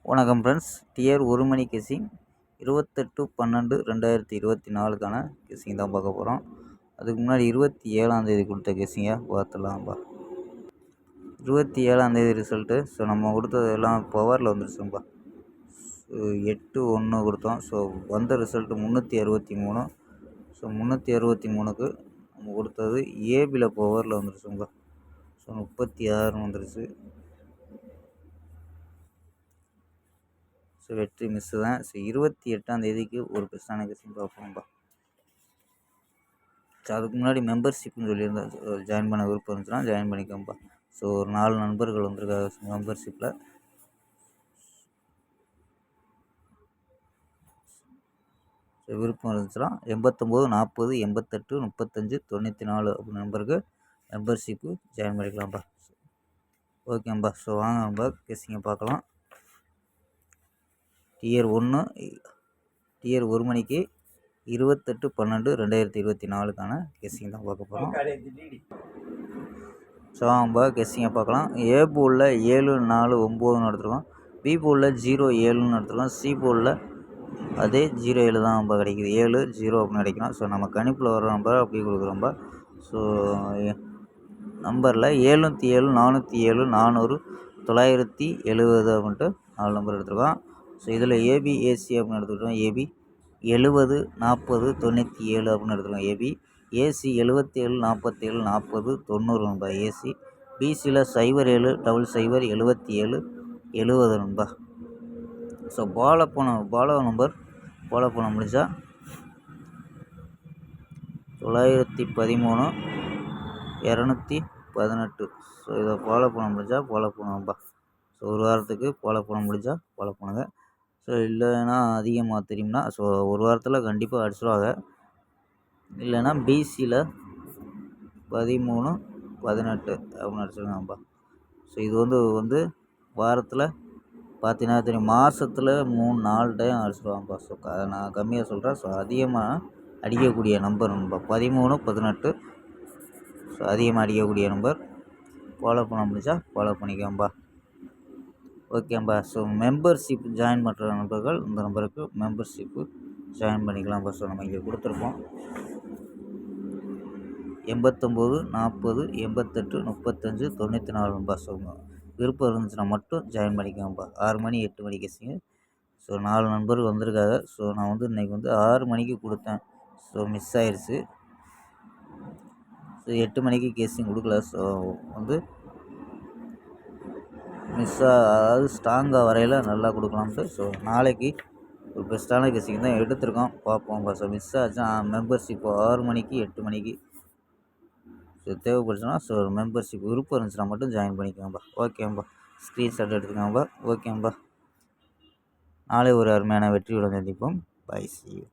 வணக்கம் friends. Dear 1 மணி guessing 28/12/2024க்கான guessing தான் பார்க்க போகிறோம். அதுக்கு முன்னாடி 27ஆம் தேதி கொடுத்த கெஸ்ஸிங்கை பார்த்துடலாம்ப்பா. 27ஆம் தேதி ரிசல்ட்டு. ஸோ நம்ம கொடுத்தது எல்லாம் பவரில் வந்துருச்சுப்பா. 8-1 கொடுத்தோம். ஸோ வந்த ரிசல்ட்டு 363. ஸோ 363க்கு நம்ம கொடுத்தது ஏபியில் பவரில் வந்துருச்சுப்பா. ஸோ 36 வந்துருச்சு. ஸோ வெற்றி மிஸ்ஸு தான். ஸோ 28ஆம் தேதிக்கு ஒரு பெஸ்ட்டான கெஸ்ஸிங் பார்ப்போம்ப்பா. ஸோ அதுக்கு முன்னாடி மெம்பர்ஷிப்னு சொல்லியிருந்தேன். ஜாயின் பண்ண விருப்பம் இருந்துச்சுன்னா ஜாயின் பண்ணிக்கோம்ப்பா. ஸோ ஒரு 4 நண்பர்கள் வந்திருக்காங்க மெம்பர்ஷிப்பில். ஸோ விருப்பம் இருந்துச்சுன்னா 89 40 88 35 94 அப்படி நம்பருக்கு மெம்பர்ஷிப்பு ஜாயின் பண்ணிக்கலாம்ப்பா. ஓகேம்பா. ஸோ வாங்க நம்ம கெஸ்ஸிங்கை பார்க்கலாம். டியர் 1 மணிக்கு 28/12/2024க்கான கெஸ்ஸிங் தான் பார்க்க போகிறோம். ஸோ நம்ம கெஸ்ஸிங்கை பார்க்கலாம். ஏ போலில் 7 4 9ன்னு எடுத்துருக்கோம். பி போலில் 0 7ன்னு எடுத்துருக்கோம். சி போலில் அதே 0 7 தான் நம்ம கிடைக்கிது. 7 0 அப்படின்னு கிடைக்கணும். ஸோ நம்ம கணிப்பில் வர நம்பர் அப்படி கொடுக்குறோம்பா. ஸோ நம்பரில் 707 407 400 970 அப்படின்ட்டு 4 நம்பர் எடுத்துருக்கோம். ஸோ இதில் ஏபி ஏசி அப்படின்னு எடுத்துக்கிட்டோம். ஏபி 70 40 97 அப்படின்னு எடுத்துருக்கோம். ஏபி ஏசி 77 47 40 90 நண்பா. ஏசி பிசியில் 07 00 77 70 நண்பா. ஸோ பாலோ நம்பர் முடிஞ்சா 913 218. ஸோ இதை ஃபாலோ பண்ண முடிஞ்சா ஃபாலோ பண்ணுவோம்ப்பா. ஸோ ஒரு வாரத்துக்கு ஃபாலோ பண்ண முடிஞ்சா ஃபாலோ பண்ணுங்கள். ஸோ இல்லைன்னா அதிகமாக தெரியும்னா ஸோ ஒரு வாரத்தில் கண்டிப்பாக அடிச்சிடுவாங்க. இல்லைன்னா பிசியில் 13 18 அப்படின்னு அடிச்சிருக்காங்கப்பா. ஸோ இது வந்து வாரத்தில் பார்த்தீங்கன்னா தெரியும், மாதத்தில் 3-4 டைம் அடிச்சிடுவாங்கப்பா. ஸோ நான் கம்மியாக சொல்கிறேன். ஸோ அதிகமாக அடிக்கக்கூடிய நம்பர் நண்பா 13 18. ஸோ அதிகமாக அடிக்கக்கூடிய நம்பர். ஃபாலோ பண்ண முடிஞ்சா ஃபாலோ பண்ணிக்கோம்பா. ஓகேம்பா. ஸோ மெம்பர்ஷிப் ஜாயின் பண்ணுற நண்பர்கள் இந்த நம்பருக்கு மெம்பர்ஷிப்பு ஜாயின் பண்ணிக்கலாம்ப்பா. ஸோ நம்ம இங்கே கொடுத்துருப்போம். 89 40 88 35 94 நண்பா. ஸோ விருப்பம் இருந்துச்சுன்னா மட்டும் ஜாயின் பண்ணிக்கோங்கப்பா. 6 மணி 8 மணி கெஸ்ஸிங்க. ஸோ 4 நண்பர்கள் வந்திருக்காங்க. ஸோ நான் இன்றைக்கி 6 மணிக்கு கொடுத்தேன். ஸோ மிஸ் ஆயிடுச்சு. ஸோ 8 மணிக்கு கெஸ்ஸிங் கொடுக்கல. ஸோ அதாவது ஸ்ட்ராங்காக வரையில் நல்லா கொடுக்கலாம்ட்டு. ஸோ நாளைக்கு ஒரு பெஸ்ட்டான கெஸ்ஸிங் தான் எடுத்திருக்கோம். பார்ப்போம்ப்பா. ஸோ மிஸ் ஆச்சுன்னா மெம்பர்ஷிப் 6 மணிக்கு 8 மணிக்கு ஸோ தேவைப்படுச்சுன்னா ஸோ மெம்பர்ஷிப் விருப்பம் இருந்துச்சுன்னா மட்டும் ஜாயின் பண்ணிக்கோங்கப்பா. ஓகேம்பா. ஸ்க்ரீன்ஷாட் எடுத்துக்கோங்கப்பா. ஓகேம்பா. நாளை ஒரு அருமையான வெற்றியுடன் சந்திப்போம். பை. C you.